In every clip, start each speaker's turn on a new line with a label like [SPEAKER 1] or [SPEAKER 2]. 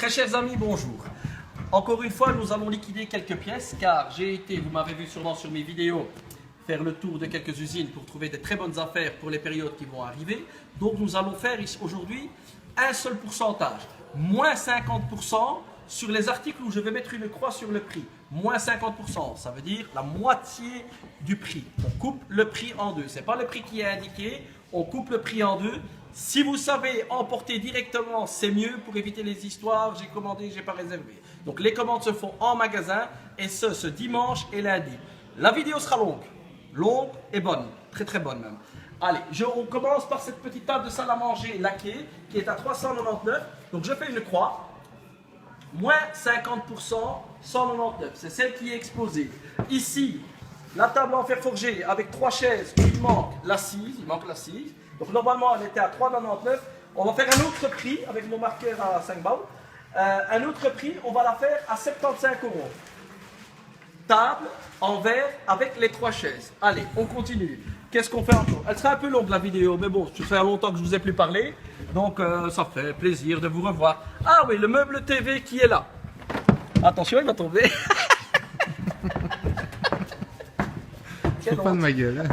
[SPEAKER 1] Très chers amis, bonjour. Encore une fois, nous allons liquider quelques pièces car j'ai été, vous m'avez vu sûrement sur mes vidéos, faire le tour de quelques usines pour trouver des très bonnes affaires pour les périodes qui vont arriver. Donc nous allons faire aujourd'hui un seul pourcentage, moins 50% sur les articles où je vais mettre une croix sur le prix. Moins 50%, ça veut dire la moitié du prix. On coupe le prix en deux. Ce n'est pas le prix qui est indiqué, on coupe le prix en deux. Si vous savez emporter directement, c'est mieux pour éviter les histoires, j'ai commandé, j'ai pas réservé. Donc les commandes se font en magasin et ce dimanche et lundi. La vidéo sera longue et bonne, très très bonne même. Allez, on commence par cette petite table de salle à manger laquée qui est à 399. Donc je fais une croix. Moins 50%, 199, c'est celle qui est exposée. Ici, la table en fer forgé avec 3 chaises, il manque l'assise. Donc normalement, elle était à 3,99. On va faire un autre prix avec mon marqueur à 5 balles. Un autre prix, on va la faire à 75 €. Table en verre avec les 3 chaises. Allez, on continue. Qu'est-ce qu'on fait encore? Elle sera un peu longue la vidéo, mais bon, ça fait longtemps que je ne vous ai plus parlé. Donc ça fait plaisir de vous revoir. Ah oui, le meuble TV qui est là. Attention, il va tomber.
[SPEAKER 2] C'est pas de ma gueule.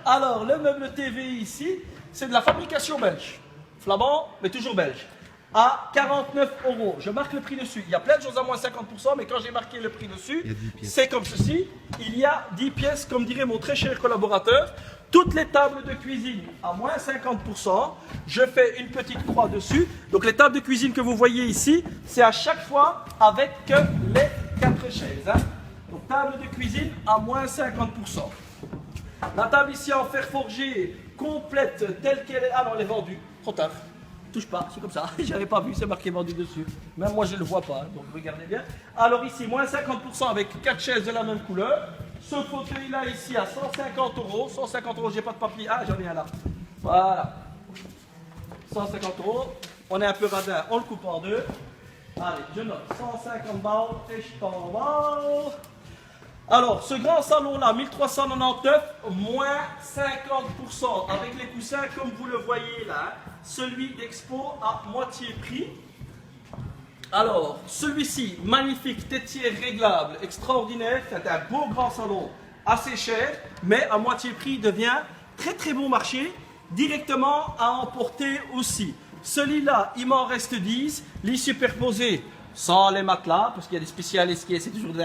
[SPEAKER 1] Alors, le meuble TV ici, c'est de la fabrication belge. Flamand, mais toujours belge. À 49 €. Je marque le prix dessus. Il y a plein de choses à moins 50%, mais quand j'ai marqué le prix dessus, c'est comme ceci. Il y a 10 pièces, comme dirait mon très cher collaborateur. Toutes les tables de cuisine à moins 50%. Je fais une petite croix dessus. Donc les tables de cuisine que vous voyez ici, c'est à chaque fois avec les 4 chaises. Donc table de cuisine à moins 50%. La table ici en fer forgé, complète, telle qu'elle est. Ah non, elle est vendue. Trop tard. Touche pas, c'est comme ça. J'avais pas vu, c'est marqué vendu dessus. Même moi, je ne le vois pas. Donc regardez bien. Alors ici, moins 50% avec 4 chaises de la même couleur. Ce fauteuil-là ici à 150 €. 150 €, j'ai pas de papier. Ah, j'en ai un là. Voilà. 150 €. On est un peu radin, on le coupe en deux. Allez, je note 150 balles et je t'en vais. Alors, ce grand salon-là, 1399, moins 50%, avec les coussins comme vous le voyez là, celui d'Expo à moitié prix. Alors, celui-ci, magnifique, tétière réglable, extraordinaire, c'est un beau grand salon, assez cher, mais à moitié prix devient très très bon marché, directement à emporter aussi. Celui-là, il m'en reste 10, lit superposé, sans les matelas, parce qu'il y a des spécialistes qui essaient toujours de...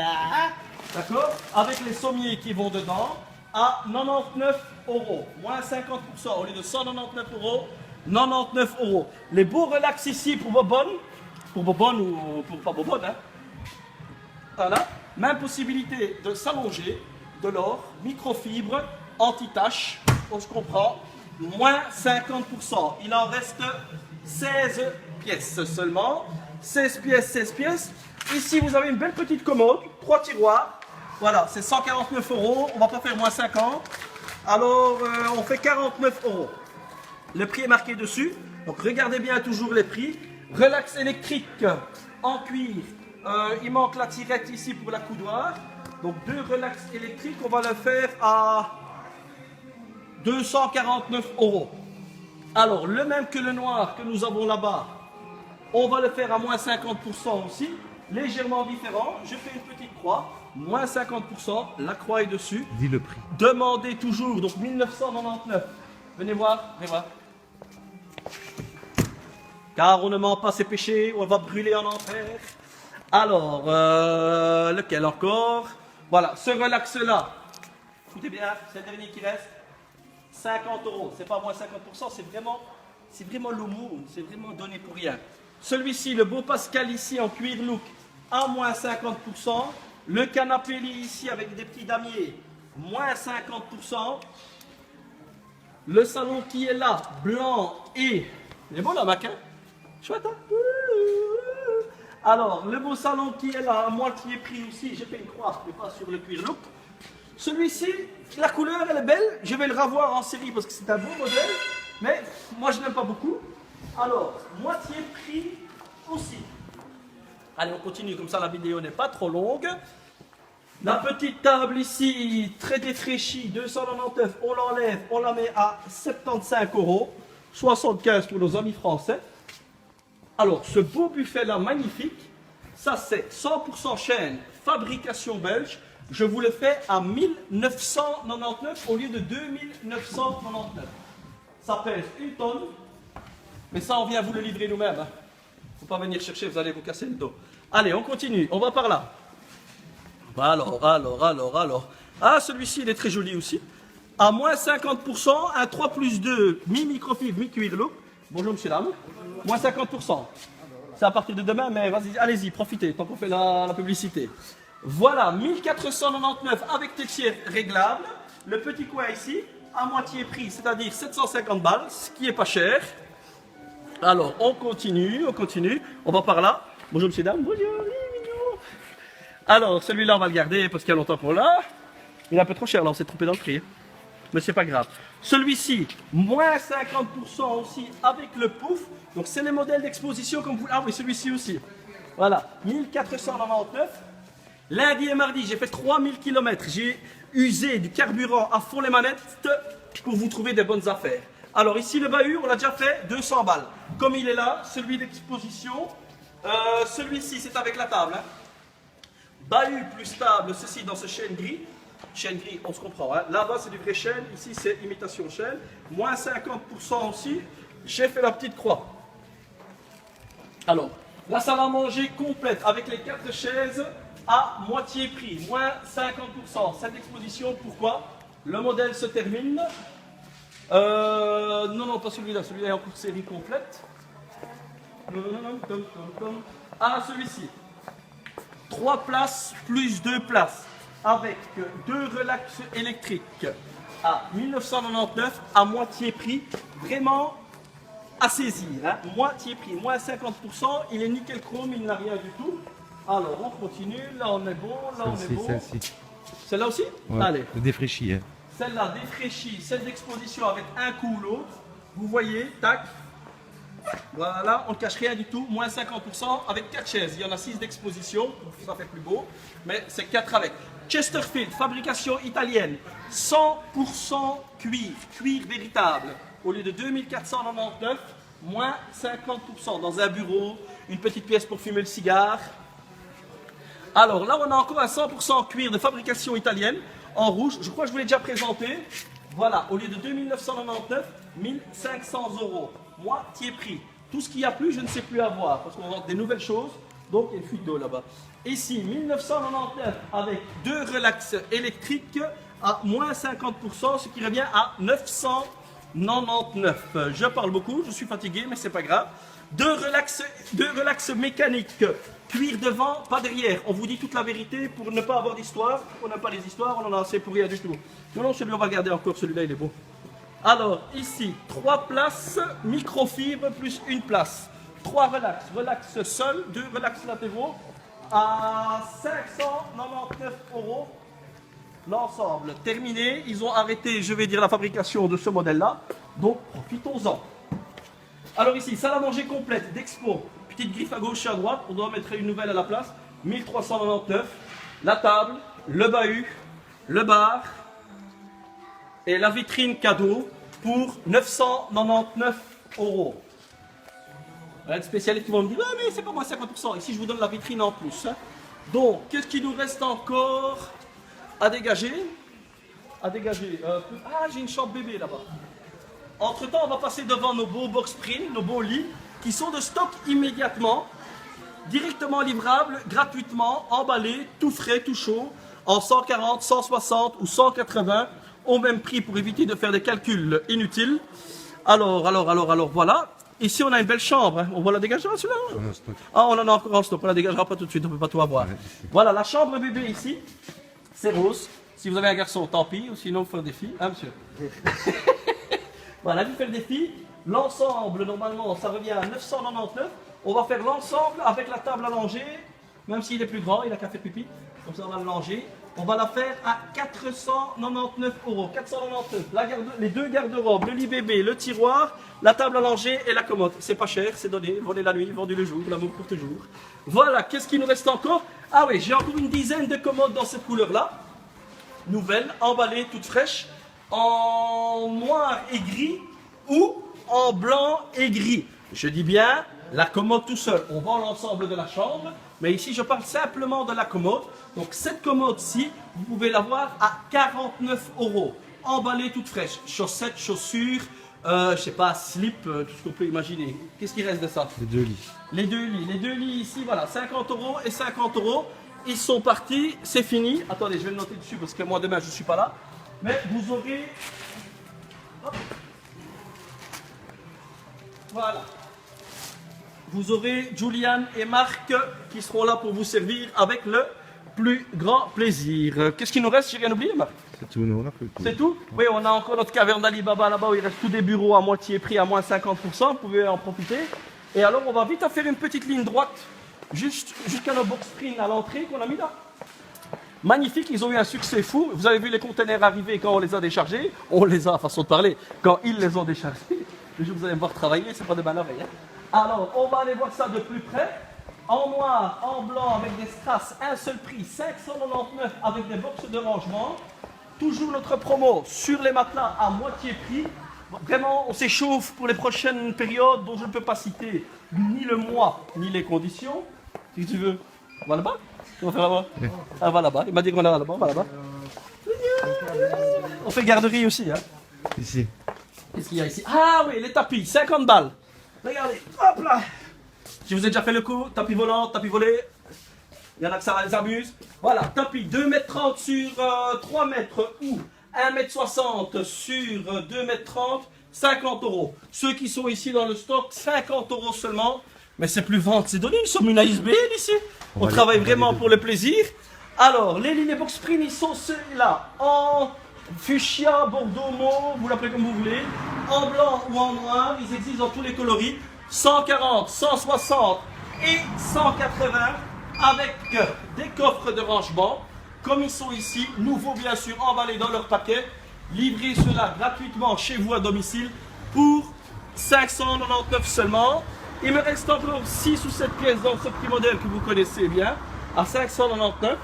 [SPEAKER 1] D'accord? Avec les sommiers qui vont dedans, à 99 €. Moins 50%. Au lieu de 199 €, 99 €. Les beaux relax ici pour Bobonne ou pour pas Bobonne. Hein? Voilà. Même possibilité de s'allonger, de l'or, microfibre, anti-tache. On se comprend. Moins 50%. Il en reste 16 pièces seulement. 16 pièces, 16 pièces. Ici, vous avez une belle petite commode, 3 tiroirs. Voilà, c'est 149 €. On ne va pas faire moins 50. Alors, on fait 49 €. Le prix est marqué dessus. Donc, regardez bien toujours les prix. Relax électrique en cuir. Il manque la tirette ici pour la coudoir. Donc, 2 relax électriques. On va le faire à 249 €. Alors, le même que le noir que nous avons là-bas, on va le faire à moins 50% aussi. Légèrement différent. Je fais une petite croix. Moins 50%, la croix est dessus.
[SPEAKER 2] Dis le prix.
[SPEAKER 1] Demandez toujours, donc 1999. Venez voir, venez voir. Car on ne ment pas ses péchés, on va brûler en enfer. Alors, lequel encore? Voilà, ce relax-là. Écoutez bien, c'est le dernier qui reste. 50 €, c'est pas moins 50%, c'est vraiment l'aumône, c'est vraiment donné pour rien. Celui-ci, le beau Pascal ici en cuir look, à moins 50%. Le canapé lit ici avec des petits damiers, moins 50%. Le salon qui est là, blanc et... Il est beau la maquin. Chouette, hein? Alors, le beau salon qui est là, à moitié prix aussi. J'ai fait une croix, mais pas sur le cuir look. Celui-ci, la couleur, elle est belle. Je vais le revoir en série parce que c'est un beau modèle. Mais moi, je n'aime pas beaucoup. Alors, moitié prix aussi. Allez, on continue, comme ça la vidéo n'est pas trop longue. La petite table ici, très défraîchie, 299, on l'enlève, on la met à 75 €, 75 pour nos amis français. Alors, ce beau buffet-là, magnifique, ça c'est 100% chaîne, fabrication belge. Je vous le fais à 1999 au lieu de 2999. Ça pèse 1 tonne, mais ça on vient vous le livrer nous-mêmes. Il ne faut pas venir chercher, vous allez vous casser le dos. Allez, on continue, on va par là. Alors. Ah, celui-ci, il est très joli aussi. À moins 50%, un 3+2, mi-microfibre, mi-cuir look. Bonjour, monsieur, dame. Moins 50%. C'est à partir de demain, mais vas-y, allez-y, profitez, tant qu'on fait la publicité. Voilà, 1499 avec tétière réglable. Le petit coin ici, à moitié prix, c'est-à-dire 750 balles, ce qui est pas cher. Alors, on continue. On va par là. Bonjour, monsieur, dame. Bonjour, mignon. Alors, celui-là, on va le garder parce qu'il y a longtemps qu'on l'a. Il est un peu trop cher, là, on s'est trompé dans le prix. Mais c'est pas grave. Celui-ci, moins 50% aussi avec le pouf. Donc, c'est les modèles d'exposition comme vous... Ah oui, celui-ci aussi. Voilà, 1499. Lundi et mardi, j'ai fait 3000 km. J'ai usé du carburant à fond les manettes pour vous trouver des bonnes affaires. Alors ici, le bahut, on l'a déjà fait 200 balles. Comme il est là, celui d'exposition. Celui-ci, c'est avec la table. Hein. Bahut plus table, ceci dans ce chêne gris. Chêne gris, on se comprend. Hein. Là-bas, c'est du vrai chêne. Ici, c'est imitation chêne. Moins 50% aussi. J'ai fait la petite croix. Alors, la salle à manger complète avec les 4 chaises à moitié prix. Moins 50%. Cette exposition, pourquoi? Le modèle se termine. Non, pas celui-là. Celui-là est en série complète. Ah, celui-ci. 3 places plus 2 places. Avec 2 relax électriques à 1999 à moitié prix, vraiment à saisir, hein. Moitié prix, moins 50%, il est nickel chrome, il n'a rien du tout. Alors on continue, là on est bon, là on est bon.
[SPEAKER 2] Celle-ci.
[SPEAKER 1] Celle-là aussi?
[SPEAKER 2] Ouais,
[SPEAKER 1] allez.
[SPEAKER 2] Défraîchie. Hein.
[SPEAKER 1] Celle-là défraîchie, celle d'exposition avec un coup ou l'autre. Vous voyez, tac. Voilà, on ne cache rien du tout, moins 50% avec 4 chaises. Il y en a 6 d'exposition, ça fait plus beau, mais c'est 4 avec. Chesterfield, fabrication italienne, 100% cuir véritable. Au lieu de 2499, moins 50% dans un bureau, une petite pièce pour fumer le cigare. Alors là, on a encore un 100% cuir de fabrication italienne, en rouge. Je crois que je vous l'ai déjà présenté. Voilà, au lieu de 2999, 1500 €. Moitié prix. Tout ce qu'il y a plus, je ne sais plus avoir, parce qu'on vend des nouvelles choses. Donc, il y a une fuite d'eau là-bas. Ici, 1999 avec 2 relax électriques à moins 50%, ce qui revient à 999. Je parle beaucoup, je suis fatigué, mais c'est pas grave. 2 relax mécaniques, cuir devant, pas derrière. On vous dit toute la vérité pour ne pas avoir d'histoire. On n'a pas les histoires, on en a assez pour rien du tout. Non, celui-là, on va garder encore, celui-là, il est beau. Alors, ici, 3 places, microfibre plus 1 place. 3 relax seul, 2 relax latéraux à 599 € l'ensemble. Terminé, ils ont arrêté, je vais dire, la fabrication de ce modèle-là. Donc, profitons-en. Alors ici, salle à manger complète d'expo. Petite griffe à gauche et à droite, on doit mettre une nouvelle à la place. 1399. La table, le bahut, le bar et la vitrine cadeau pour 999 €. Il y a des spécialistes qui vont me dire, ah, mais c'est pas moins 50%. Ici, je vous donne la vitrine en plus. Hein. Donc, qu'est-ce qu'il nous reste encore à dégager? Ah, j'ai une chambre bébé là-bas. Entre-temps, on va passer devant nos beaux box spring, nos beaux lits, qui sont de stock immédiatement, directement livrables, gratuitement, emballés, tout frais, tout chaud, en 140, 160 ou 180, au même prix pour éviter de faire des calculs inutiles. Alors, voilà. Ici, on a une belle chambre. Hein. On va la dégager celui-là? Ah, on en a encore en stock. On la dégagera pas tout de suite. On ne peut pas tout avoir. Ouais. Voilà, la chambre bébé ici, c'est rose. Si vous avez un garçon, tant pis. Ou sinon, vous faites des filles. Hein, monsieur? Voilà, vous faites des filles. L'ensemble, normalement, ça revient à 999. On va faire l'ensemble avec la table à langer. Même s'il est plus grand, il a qu'à faire pipi. Comme ça, on va le langer. On va la faire à 499 €. 499. Les 2 garde-robes, le lit bébé, le tiroir, la table à langer et la commode. C'est pas cher, c'est donné. Volé la nuit, vendu le jour, l'amour pour toujours. Voilà, qu'est-ce qu'il nous reste encore? Ah oui, j'ai encore une dizaine de commodes dans cette couleur-là. Nouvelles, emballées, toutes fraîches. En noir et gris ou en blanc et gris. Je dis bien La commode tout seul, on vend l'ensemble de la chambre, mais ici je parle simplement de la commode. Donc cette commode-ci, vous pouvez l'avoir à 49 €, emballée toute fraîche, chaussettes, chaussures, je sais pas, slip, tout ce qu'on peut imaginer. Qu'est-ce qui reste de ça?
[SPEAKER 2] Les 2 lits.
[SPEAKER 1] Les deux lits ici, voilà, 50 € et 50 €. Ils sont partis, c'est fini. Attendez, je vais le noter dessus parce que moi demain je ne suis pas là. Mais vous aurez... Hop. Voilà. Vous aurez Julian et Marc qui seront là pour vous servir avec le plus grand plaisir. Qu'est-ce qu'il nous reste? J'ai rien oublié, Marc?
[SPEAKER 2] C'est tout, non?
[SPEAKER 1] C'est tout? Oui, on a encore notre caverne d'Alibaba là-bas où il reste tous des bureaux à moitié prix, à moins 50%. Vous pouvez en profiter. Et alors, on va vite à faire une petite ligne droite jusqu'à nos box spring à l'entrée qu'on a mis là. Magnifique, ils ont eu un succès fou. Vous avez vu les containers arriver quand on les a déchargés. On les a, façon de parler, quand ils les ont déchargés. Le jour où vous allez me voir travailler, c'est pas de mal oreille. Alors, on va aller voir ça de plus près. En noir, en blanc, avec des strass, un seul prix, 599 avec des box de rangement. Toujours notre promo sur les matelas à moitié prix. Vraiment, on s'échauffe pour les prochaines périodes dont je ne peux pas citer ni le mois, ni les conditions. Si tu veux, on va là-bas? On va faire là-bas? Ah, va là-bas. Il m'a dit qu'on va là-bas, on va là-bas. On fait garderie aussi, hein.
[SPEAKER 2] Ici.
[SPEAKER 1] Qu'est-ce qu'il y a ici? Ah oui, les tapis, 50 balles. Regardez, hop là. Je vous ai déjà fait le coup, tapis volant, tapis volé. Il y en a que ça les amuse. Voilà, tapis 2,30 m sur 3 mètres ou 1,60 m sur 2,30 m, 50 €. Ceux qui sont ici dans le stock, 50 € seulement. Mais c'est plus vente, c'est donné, nous sommes une ASBL ici. On travaille vraiment pour le plaisir. Alors, les lignes box spring, ils sont ceux-là. En fuchsia, bordeaux, mauve, vous l'appelez comme vous voulez. En blanc ou en noir, ils existent dans tous les coloris. 140, 160 et 180 avec des coffres de rangement. Comme ils sont ici, nouveaux bien sûr, emballés dans leur paquet. Livrez cela gratuitement chez vous à domicile pour 599 seulement. Il me reste encore 6 ou 7 pièces dans ce petit modèle que vous connaissez bien, à 599.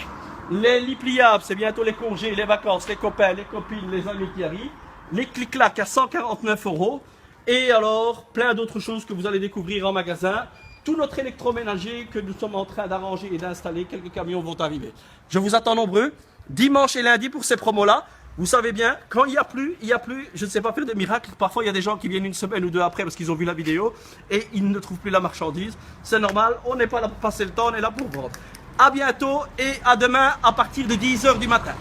[SPEAKER 1] Les lits pliables, c'est bientôt les congés, les vacances, les copains, les copines, les amis qui arrivent. Les clic-clac à 149 €. Et alors, plein d'autres choses que vous allez découvrir en magasin. Tout notre électroménager que nous sommes en train d'arranger et d'installer, quelques camions vont arriver. Je vous attends nombreux, dimanche et lundi pour ces promos-là. Vous savez bien, quand il n'y a plus, je ne sais pas faire de miracle. Parfois, il y a des gens qui viennent une semaine ou deux après parce qu'ils ont vu la vidéo et ils ne trouvent plus la marchandise. C'est normal, on n'est pas là pour passer le temps, on est là pour vendre. À bientôt et à demain à partir de 10 h du matin.